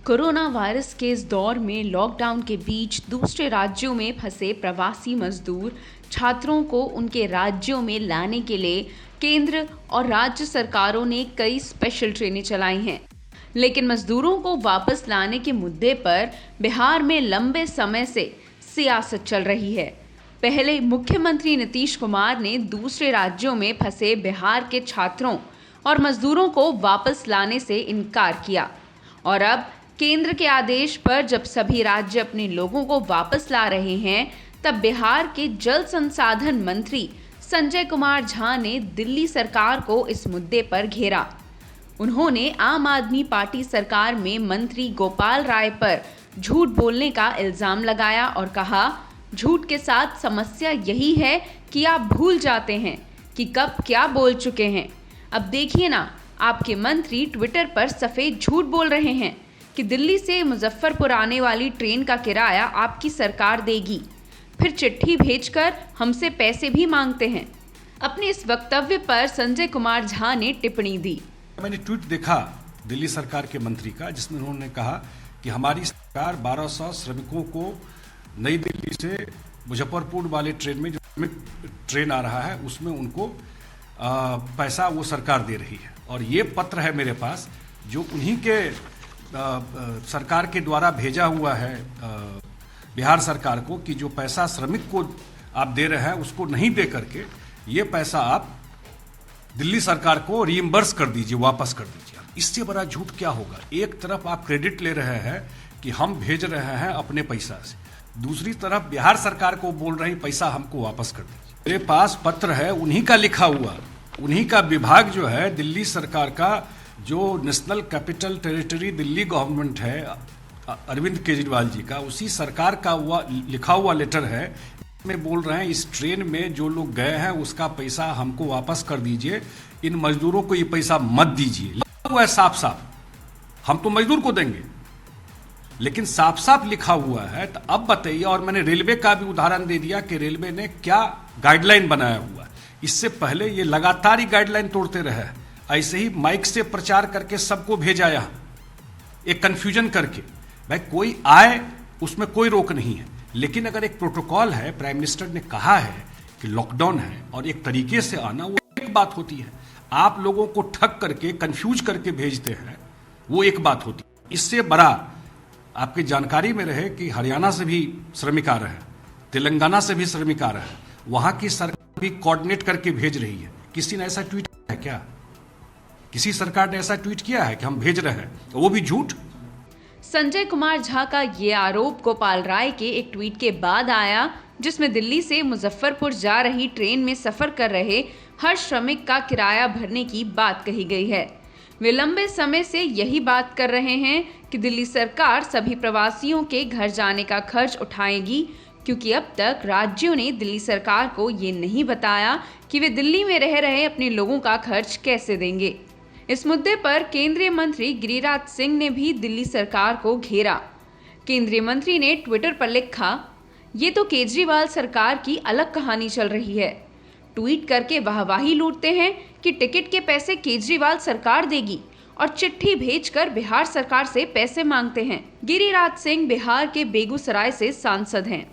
Corona virus के इस दौर में लॉकडाउन के बीच दूसरे राज्यों में फंसे प्रवासी मजदूर छात्रों को उनके राज्यों में लाने के लिए केंद्र और राज्य सरकारों ने कई स्पेशल ट्रेनें चलाई हैं। लेकिन मजदूरों को वापस लाने के मुद्दे पर बिहार में लंबे समय से सियासत चल रही है। पहले मुख्यमंत्री नीतीश कुमार ने दूसरे राज्यों में फंसे बिहार के छात्रों और मजदूरों को वापस लाने से इनकार किया और अब केंद्र के आदेश पर जब सभी राज्य अपने लोगों को वापस ला रहे हैं, तब बिहार के जल संसाधन मंत्री संजय कुमार झा ने दिल्ली सरकार को इस मुद्दे पर घेरा। उन्होंने आम आदमी पार्टी सरकार में मंत्री गोपाल राय पर झूठ बोलने का इल्जाम लगाया और कहा, झूठ के साथ समस्या यही है कि आप भूल जाते हैं कि कब क्या बोल चुके हैं। अब देखिए ना, आपके मंत्री ट्विटर पर सफेद झूठ बोल रहे हैं कि दिल्ली से मुजफ्फरपुर आने वाली ट्रेन का किराया आपकी सरकार देगी, फिर चिट्ठी भेजकर हमसे पैसे भी मांगते हैं। अपने इस वक्तव्य पर संजय कुमार झा ने टिप्पणी दी। मैंने ट्वीट देखा दिल्ली सरकार के मंत्री का, जिसमें उन्होंने कहा कि हमारी सरकार 1200 श्रमिकों को नई दिल्ली से मुजफ्फरपुर वाले ट्रेन में जो श्रमिक ट्रेन आ रहा है उसमें उनको पैसा वो सरकार दे रही है। और ये पत्र है मेरे पास जो उन्हीं के सरकार के द्वारा भेजा हुआ है बिहार सरकार को कि जो पैसा श्रमिक को आप दे रहे हैं उसको नहीं दे करके ये पैसा आप दिल्ली सरकार को रीइंबर्स कर दीजिए, वापस कर दीजिए। इससे बड़ा झूठ क्या होगा? एक तरफ आप क्रेडिट ले रहे हैं कि हम भेज रहे हैं अपने पैसा से, दूसरी तरफ बिहार सरकार को बोल रहे हैं पैसा हमको वापस कर दीजिए। मेरे पास पत्र है उन्हीं का लिखा हुआ, उन्हीं का विभाग जो है दिल्ली सरकार का, जो national capital territory Delhi government है अरविंद केजरीवाल जी का, उसी सरकार का लिखा हुआ लेटर है में बोल रहे हैं इस ट्रेन में जो लोग गए हैं उसका पैसा हमको वापस कर दीजिए, इन मजदूरों को ये पैसा मत दीजिए। लिखा हुआ है साफ साफ, हम तो मजदूर को देंगे, लेकिन साफ साफ लिखा हुआ है। तो अब बताइए, और मैंने रेलवे का भी उदाहरण दे दिया कि रेलवे ने क्या गाइडलाइन बनाया हुआ है। इससे पहले ये लगातार ही गाइडलाइन तोड़ते रहे, ऐसे ही माइक से प्रचार करके सबको भेजा यहां, एक कंफ्यूजन करके। भाई कोई आए उसमें कोई रोक नहीं है, लेकिन अगर एक प्रोटोकॉल है, प्राइम मिनिस्टर ने कहा है कि लॉकडाउन है और एक तरीके से आना, वो एक बात होती है। आप लोगों को ठग करके कंफ्यूज करके भेजते हैं, वो एक बात होती है। इससे बड़ा आपकी जानकारी में रहे कि हरियाणा से भी श्रमिक आ रहे हैं, तेलंगाना से भी श्रमिक आ रहे हैं, वहां की सरकार भी कोऑर्डिनेट करके भेज रही है। किसी ने ऐसा ट्वीट किया है क्या? किसी सरकार ने ऐसा ट्वीट किया है कि हम भेज रहे हैं? वो भी झूठ। संजय कुमार झा का ये आरोप गोपाल राय के एक ट्वीट के बाद आया, जिसमें दिल्ली से मुजफ्फरपुर जा रही ट्रेन में सफर कर रहे हर श्रमिक का किराया भरने की बात कही गई है। वे लंबे समय से यही बात कर रहे हैं कि दिल्ली सरकार सभी प्रवासियों के घर जाने का खर्च उठाएगी, क्योंकि अब तक राज्यों ने दिल्ली सरकार को ये नहीं बताया कि वे दिल्ली में रह रहे अपने लोगों का खर्च कैसे देंगे। इस मुद्दे पर केंद्रीय मंत्री गिरिराज सिंह ने भी दिल्ली सरकार को घेरा। केंद्रीय मंत्री ने ट्विटर पर लिखा, ये तो केजरीवाल सरकार की अलग कहानी चल रही है। ट्वीट करके वाहवाही लूटते हैं कि टिकट के पैसे केजरीवाल सरकार देगी और चिट्ठी भेजकर बिहार सरकार से पैसे मांगते हैं। गिरिराज सिंह बिहार के बेगूसराय से सांसद हैं।